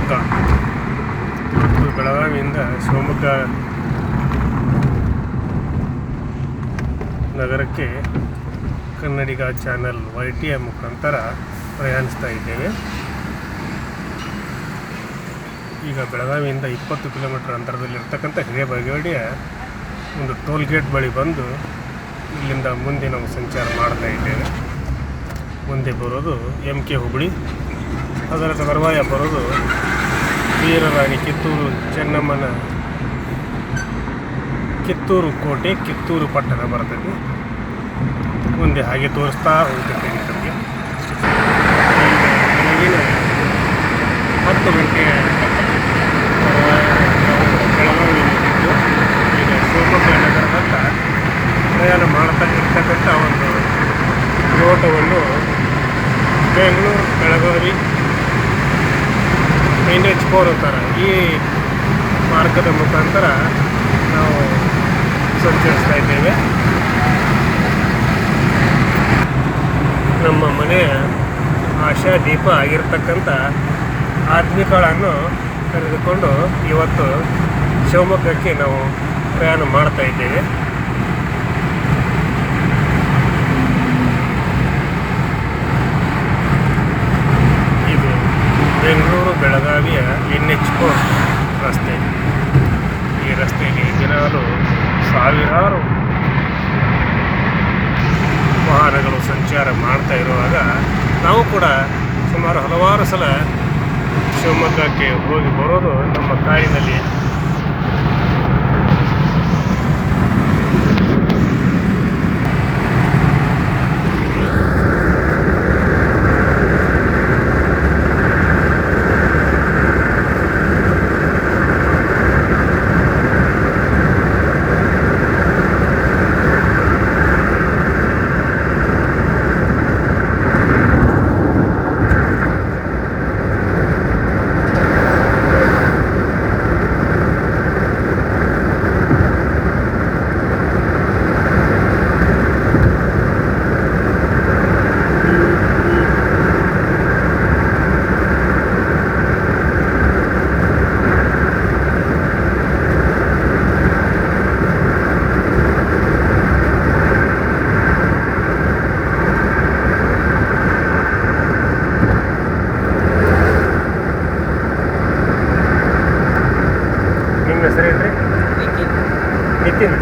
ಶಿವಮೊಗ್ಗ. ಇವತ್ತು ಬೆಳಗಾವಿಯಿಂದ ಶಿವಮೊಗ್ಗ ನಗರಕ್ಕೆ ಕನ್ನಡಿಗ channel YTI ಮುಖಾಂತರ ಪ್ರಯಾಣಿಸ್ತಾ ಇದ್ದೇವೆ. ಈಗ ಬೆಳಗಾವಿಯಿಂದ 20 ಕಿಲೋಮೀಟರ್ ಅಂತರದಲ್ಲಿರ್ತಕ್ಕಂಥ ಹಿರೇಬಾಗೇವಾಡಿಯ ಒಂದು ಟೋಲ್ ಗೇಟ್ ಬಳಿ ಬಂದು ಇಲ್ಲಿಂದ ಮುಂದೆ ನಾವು ಸಂಚಾರ ಮಾಡ್ತಾ ಇದ್ದೇವೆ. ಮುಂದೆ ಬರೋದು MK ಹುಬ್ಬಳ್ಳಿ, ಅದರ ತರುವಾಯ ಬರೋದು ವೀರರಾಣಿ ಕಿತ್ತೂರು ಚೆನ್ನಮ್ಮನ ಕಿತ್ತೂರು ಕೋಟೆ, ಕಿತ್ತೂರು ಪಟ್ಟಣ ಬರ್ತದೆ. ಮುಂದೆ ಹಾಗೆ ತೋರಿಸ್ತಾ ಹೋಗ್ತೈತೆ ನಿಮಗೆ. ಬೆಳಗಿನ 10 ಗಂಟೆಯ ಬೆಳಗಾವಿಯಲ್ಲಿದ್ದು ಈಗ ಶಿವಮೊಗ್ಗ ನಗರದತ್ತ ಪ್ರಯಾಣ ಮಾಡ್ತಾ ಇರ್ತಕ್ಕಂಥ ಒಂದು ನೋಟವನ್ನು ಬೆಂಗಳೂರು ಬೆಳಗಾವಿ NH4 ಅಂತಾರೆ. ಈ ಮಾರ್ಗದ ಮುಖಾಂತರ ನಾವು ಸಂಚರಿಸ್ತಾ ಇದ್ದೇವೆ. ನಮ್ಮ ಮನೆಯ ಆಶಾ ದೀಪ ಆಗಿರ್ತಕ್ಕಂಥ ಆತ್ಮಿಕಗಳನ್ನು ಕರೆದುಕೊಂಡು ಇವತ್ತು ಶಿವಮೊಗ್ಗಕ್ಕೆ ನಾವು ಪ್ರಯಾಣ ಮಾಡ್ತಾ ಇದ್ದೇವೆ. ಇದು ಬೆಂಗಳೂರು ಬೆಳಗಾವಿಯ NH4 ರಸ್ತೆ. ಈ ರಸ್ತೆಯಲ್ಲಿ ದಿನಾಲು ಸಾವಿರಾರು ವಾಹನಗಳು ಸಂಚಾರ ಮಾಡ್ತಾ ಇರುವಾಗ ನಾವು ಕೂಡ ಸುಮಾರು ಹಲವಾರು ಸಲ ಶಿವಮೊಗ್ಗಕ್ಕೆ ಹೋಗಿ ಬರೋದು ನಮ್ಮ ಕಾರಿನಲ್ಲಿ. ಹೆಸರೇನ್ರಿ? ನಿತಿನ್.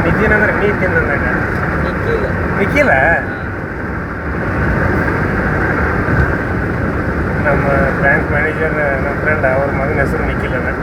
ನಿತಿನ್ ಅಂದ್ರೆ ನೀತಿನ್ ಅಂದಾಗ ನಿಖಿಲ. ನಮ್ಮ ಬ್ಯಾಂಕ್ ಮ್ಯಾನೇಜರ್ ನಮ್ಮ ಫ್ರೆಂಡ್, ಅವ್ರ ಮಗನ ಹೆಸರು ನಿಖಿಲ್ ಅದ.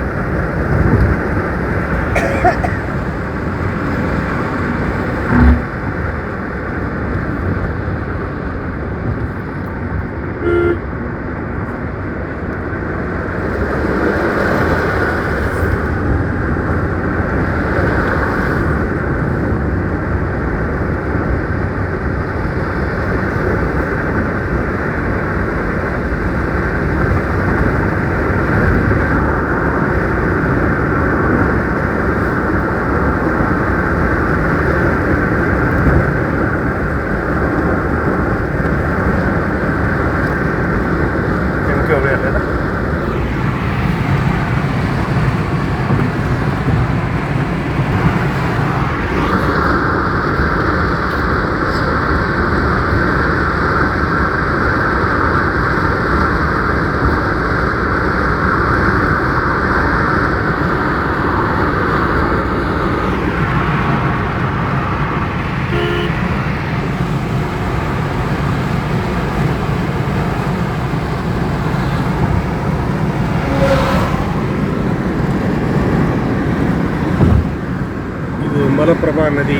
ಮಲಪ್ರಭಾ ನದಿ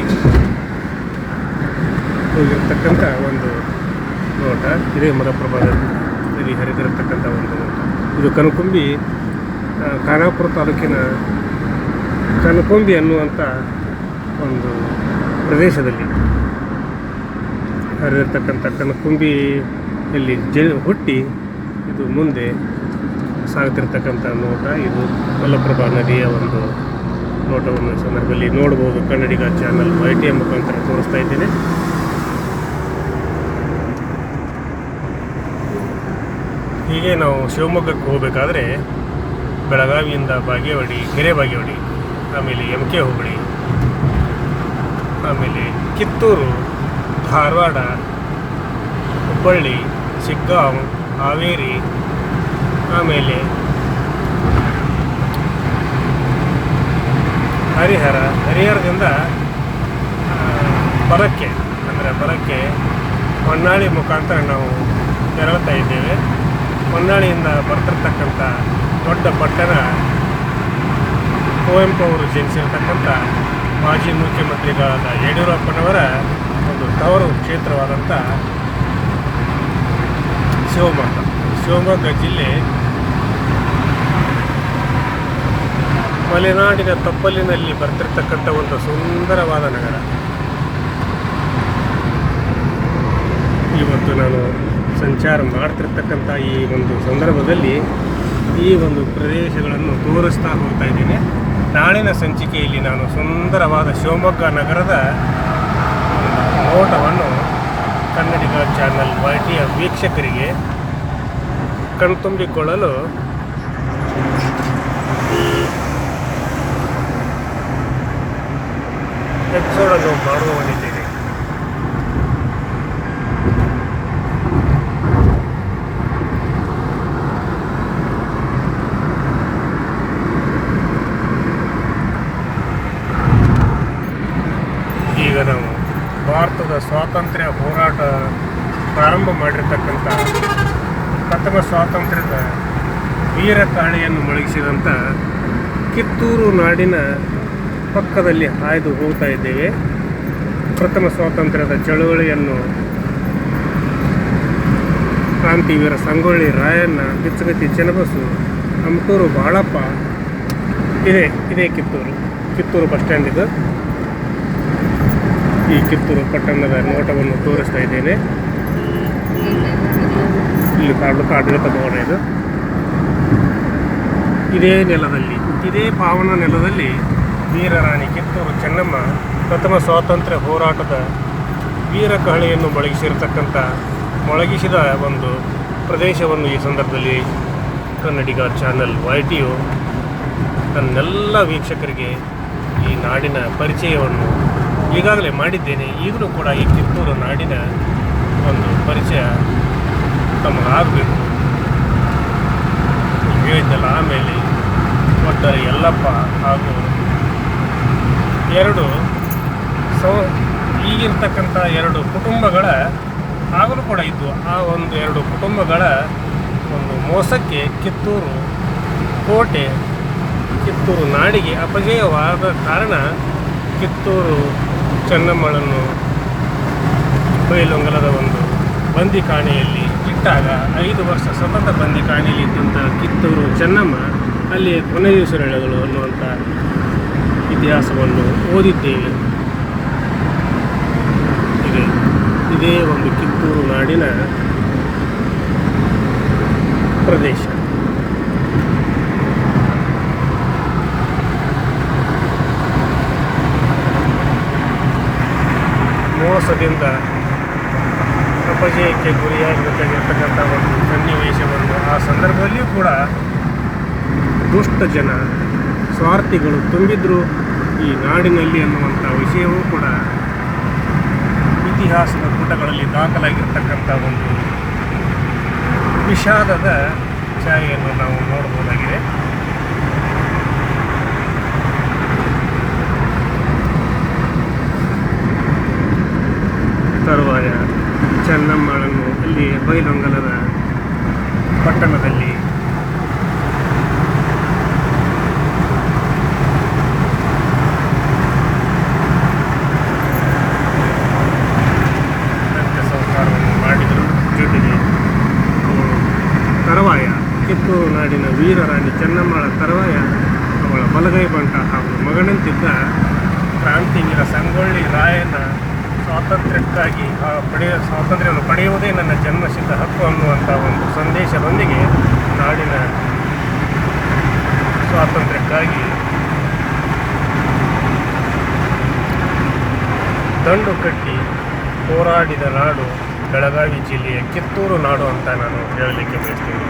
ಹೋಗಿರ್ತಕ್ಕಂಥ ಒಂದು ನೋಟ. ಇದೇ ಮಲಪ್ರಭಾ ನದಿ ಹರಿದಿರತಕ್ಕಂಥ ಒಂದು ನೋಟ. ಇದು ಕನಕುಂಬಿ, ಖಾನಾಪುರ ತಾಲೂಕಿನ ಕನಕುಂಬಿ ಅನ್ನುವಂಥ ಒಂದು ಪ್ರದೇಶದಲ್ಲಿ ಹರಿದಿರ್ತಕ್ಕಂಥ ಕನಕುಂಬಿಯಲ್ಲಿ ಹುಟ್ಟಿ ಇದು ಮುಂದೆ ಸಾಗುತ್ತಿರ್ತಕ್ಕಂಥ ನೋಟ. ಇದು ಮಲಪ್ರಭಾ ನದಿಯ ಒಂದು ನೋಟವನ್ನು ಸಂದರ್ಭದಲ್ಲಿ ನೋಡ್ಬೋದು. ಕನ್ನಡಿಗ ಚಾನಲ್ YTI ಮುಖಾಂತರ ತೋರಿಸ್ತಾ ಇದ್ದೇನೆ. ಹೀಗೆ ನಾವು ಶಿವಮೊಗ್ಗಕ್ಕೆ ಹೋಗಬೇಕಾದ್ರೆ ಬೆಳಗಾವಿಯಿಂದ ಬಾಗೇವಾಡಿ, ಹಿರೇಬಾಗೇವಾಡಿ, ಆಮೇಲೆ MK ಹೋಬಳಿ, ಆಮೇಲೆ ಕಿತ್ತೂರು, ಧಾರವಾಡ, ಹುಬ್ಬಳ್ಳಿ, ಶಿಗ್ಗಾಂವ್, ಹಾವೇರಿ, ಆಮೇಲೆ ಹರಿಹರದಿಂದ ಬರಕ್ಕೆ ಹೊನ್ನಾಳಿ ಮುಖಾಂತರ ನಾವು ತೆರಳುತ್ತಾ ಇದ್ದೇವೆ. ಹೊನ್ನಾಳಿಯಿಂದ ಬರ್ತಿರ್ತಕ್ಕಂಥ ದೊಡ್ಡ ಪಟ್ಟಣ ಕುವೆಂಪು ಅವರು ಜನಿಸಿರ್ತಕ್ಕಂಥ ಮಾಜಿ ಮುಖ್ಯಮಂತ್ರಿಗಳಾದ ಯಡಿಯೂರಪ್ಪನವರ ಒಂದು ತವರು ಕ್ಷೇತ್ರವಾದಂಥ ಶಿವಮೊಗ್ಗ ಜಿಲ್ಲೆ ಮಲೆನಾಡಿನ ತಪ್ಪಲಿನಲ್ಲಿ ಬರ್ತಿರ್ತಕ್ಕಂಥ ಒಂದು ಸುಂದರವಾದ ನಗರ. ಇವತ್ತು ನಾನು ಸಂಚಾರ ಮಾಡ್ತಿರ್ತಕ್ಕಂಥ ಈ ಒಂದು ಸಂದರ್ಭದಲ್ಲಿ ಈ ಒಂದು ಪ್ರದೇಶಗಳನ್ನು ತೋರಿಸ್ತಾ ಹೋಗ್ತಾ ಇದ್ದೀನಿ. ನಾಳಿನ ಸಂಚಿಕೆಯಲ್ಲಿ ನಾನು ಸುಂದರವಾದ ಶಿವಮೊಗ್ಗ ನಗರದ ನೋಟವನ್ನು ಕನ್ನಡಿಗ ಚಾನಲ್ YTಯ ವೀಕ್ಷಕರಿಗೆ ಕಣ್ತುಂಬಿಕೊಳ್ಳಲು ಎಪಿಸೋಡನ್ನು ಮಾಡುವವನಿದ್ದೇನೆ. ಈಗ ನಾವು ಭಾರತದ ಸ್ವಾತಂತ್ರ್ಯ ಹೋರಾಟ ಪ್ರಾರಂಭ ಮಾಡಿರ್ತಕ್ಕಂಥ ಪ್ರಥಮ ಸ್ವಾತಂತ್ರ್ಯದ ವೀರ ಕಾಳೆಯನ್ನು ಮೊಳಗಿಸಿದಂಥ ಕಿತ್ತೂರು ನಾಡಿನ ಪಕ್ಕದಲ್ಲಿ ಹಾಯ್ದು ಹೋಗ್ತಾ ಇದ್ದೇವೆ. ಪ್ರಥಮ ಸ್ವಾತಂತ್ರ್ಯದ ಚಳುವಳಿಯನ್ನು ಕ್ರಾಂತಿವೀರ ಸಂಗೊಳ್ಳಿ ರಾಯಣ್ಣ, ಬಿಚ್ಚಗತ್ತಿ ಚೆನ್ನಬಸು, ಅಮಟೂರು ಬಾಳಪ್ಪ, ಇದೇ ಕಿತ್ತೂರು ಬಸ್ ಸ್ಟ್ಯಾಂಡ್. ಇದು ಈ ಕಿತ್ತೂರು ಪಟ್ಟಣದ ನೋಟವನ್ನು ತೋರಿಸ್ತಾ ಇದ್ದೇನೆ. ಇಲ್ಲಿ ಆಡಳಿತ ಭವನ ಇದು. ಇದೇ ಪಾವನ ನೆಲದಲ್ಲಿ ವೀರರಾಣಿ ಕಿತ್ತೂರು ಚೆನ್ನಮ್ಮ ಪ್ರಥಮ ಸ್ವಾತಂತ್ರ್ಯ ಹೋರಾಟದ ವೀರ ಕಹಳೆಯನ್ನು ಮೊಳಗಿಸಿದ ಒಂದು ಪ್ರದೇಶವನ್ನು ಈ ಸಂದರ್ಭದಲ್ಲಿ ಕನ್ನಡಿಗ ಚಾನಲ್ YTಯು ತನ್ನೆಲ್ಲ ವೀಕ್ಷಕರಿಗೆ ಈ ನಾಡಿನ ಪರಿಚಯವನ್ನು ಈಗಾಗಲೇ ಮಾಡಿದ್ದೇನೆ. ಈಗಲೂ ಕೂಡ ಈ ಕಿತ್ತೂರು ನಾಡಿನ ಒಂದು ಪರಿಚಯ ತಮಗಾಗಬೇಕು. ಹೇಳಿದ್ದಲ್ಲ, ಆಮೇಲೆ ಒಟ್ಟಾರೆ ಯಲ್ಲಪ್ಪ ಹಾಗೂ ಈಗಿರ್ತಕ್ಕಂಥ 2 ಕುಟುಂಬಗಳ ಆಗಲೂ ಕೂಡ ಇದ್ದು, ಆ ಒಂದು 2 ಕುಟುಂಬಗಳ ಒಂದು ಮೋಸಕ್ಕೆ ಕಿತ್ತೂರು ಕೋಟೆ, ಕಿತ್ತೂರು ನಾಡಿಗೆ ಅಪಜಯವಾದ ಕಾರಣ ಕಿತ್ತೂರು ಚೆನ್ನಮ್ಮಳನ್ನು ಬೈಲೊಂಗಲದ ಒಂದು ಬಂದಿಖಾನೆಯಲ್ಲಿ ಇಟ್ಟಾಗ 5 ವರ್ಷ ಸತತ ಬಂದಿಖಾನೆಯಲ್ಲಿ ಇದ್ದಂಥ ಕಿತ್ತೂರು ಚೆನ್ನಮ್ಮ ಅಲ್ಲಿ ಕೊನೆಯುಸಿರೆಳೆಗಳು ಅನ್ನುವಂಥ ಇತಿಹಾಸವನ್ನು ಓದಿದ್ದೇವೆ. ಇದೇ ಒಂದು ಕಿತ್ತೂರು ನಾಡಿನ ಪ್ರದೇಶ. ಮೋಸದಿಂದ ಅಪಜಯಕ್ಕೆ ಗುರಿಯಾಗಬೇಕಾಗಿರ್ತಕ್ಕಂಥ ಒಂದು ಸನ್ನಿವೇಶವನ್ನು ಆ ಸಂದರ್ಭದಲ್ಲಿಯೂ ಕೂಡ ದುಷ್ಟ ಜನ, ಸ್ವಾರ್ಥಿಗಳು ತುಂಬಿದ್ರು ಈ ನಾಡಿನಲ್ಲಿ ಅನ್ನುವಂಥ ವಿಷಯವೂ ಕೂಡ ಇತಿಹಾಸದ ಪುಟಗಳಲ್ಲಿ ದಾಖಲಾಗಿರ್ತಕ್ಕಂಥ ಒಂದು ವಿಷಾದದ ಛಾಯೆಯನ್ನು ನಾವು ನೋಡಬಹುದಾಗಿದೆ. ತರುವಾಯ ಚೆನ್ನಮ್ಮಳನ್ನು ಅಲ್ಲಿ ಬೈಲೊಂಗಲದ ಪಟ್ಟಣದಲ್ಲಿ ಸಂಸ್ಕಾರವನ್ನು ಮಾಡಿದರು. ಜೊತೆಗೆ ತರುವಾಯ ಕಿತ್ತೂರು ನಾಡಿನ ವೀರರಾಣಿ ಚೆನ್ನಮ್ಮಳ ತರುವಾಯ ಅವಳ ಬಲಗೈ ಬಂಟ ಹಾಗೂ ಮಗನಂತಿದ್ದ ಕ್ರಾಂತಿವೀರ ಸಂಗೊಳ್ಳಿ ರಾಯಣ್ಣ ಸ್ವಾತಂತ್ರ್ಯಕ್ಕಾಗಿ ಸ್ವಾತಂತ್ರ್ಯವನ್ನು ಪಡೆಯುವುದೇ ನನ್ನ ಜನ್ಮಸಿದ್ಧ ಹಕ್ಕು ಅನ್ನುವಂಥ ಒಂದು ಸಂದೇಶದೊಂದಿಗೆ ನಾಡಿನ ಸ್ವಾತಂತ್ರ್ಯಕ್ಕಾಗಿ ದಂಡು ಕಟ್ಟಿ ಹೋರಾಡಿದ ನಾಡು ಬೆಳಗಾವಿ ಜಿಲ್ಲೆಯ ಕಿತ್ತೂರು ನಾಡು ಅಂತ ನಾನು ಹೇಳಲಿಕ್ಕೆ ಬಯಸ್ತೀನಿ.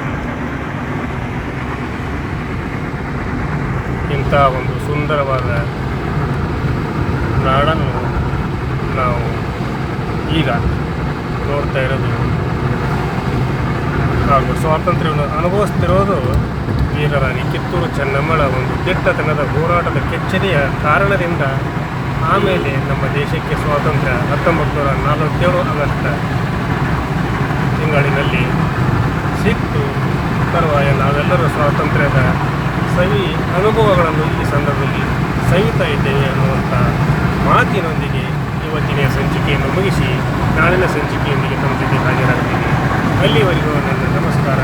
ಇಂಥ ಒಂದು ಸುಂದರವಾದ ನಾಡನ್ನು ನಾವು ಈಗ ನೋಡ್ತಾ ಇರೋದು ಹಾಗೂ ಸ್ವಾತಂತ್ರ್ಯವನ್ನು ಅನುಭವಿಸ್ತಿರೋದು ವೀರರಾಣಿ ಕಿತ್ತೂರು ಚೆನ್ನಮ್ಮಳ ಒಂದು ದಿಟ್ಟತನದ ಹೋರಾಟದ ಕೆಚ್ಚೆದೆಯ ಕಾರಣದಿಂದ. ಆಮೇಲೆ ನಮ್ಮ ದೇಶಕ್ಕೆ ಸ್ವಾತಂತ್ರ್ಯ 1947 ಆಗಸ್ಟ್ ತಿಂಗಳಿನಲ್ಲಿ ಸಿಕ್ತು. ತರುವಾಯ ನಾವೆಲ್ಲರೂ ಸ್ವಾತಂತ್ರ್ಯದ ಸವಿ ಅನುಭವಗಳನ್ನು ಈ ಸಂದರ್ಭದಲ್ಲಿ ಸವಿತಾ ಇದ್ದೇವೆ ಅನ್ನುವಂಥ ಮಾತಿನೊಂದಿಗೆ ಇವತ್ತಿನ ಸಂಚಿಕೆಯನ್ನು ಮುಗಿಸಿ ನಾಳಿನ ಸಂಚಿಕೆಯೊಂದಿಗೆ ತಮ್ಮ ಜೊತೆ ಹಾಜರಾಗ್ತೀನಿ. ಅಲ್ಲಿವರೆಗೂ ನನ್ನ ನಮಸ್ಕಾರ.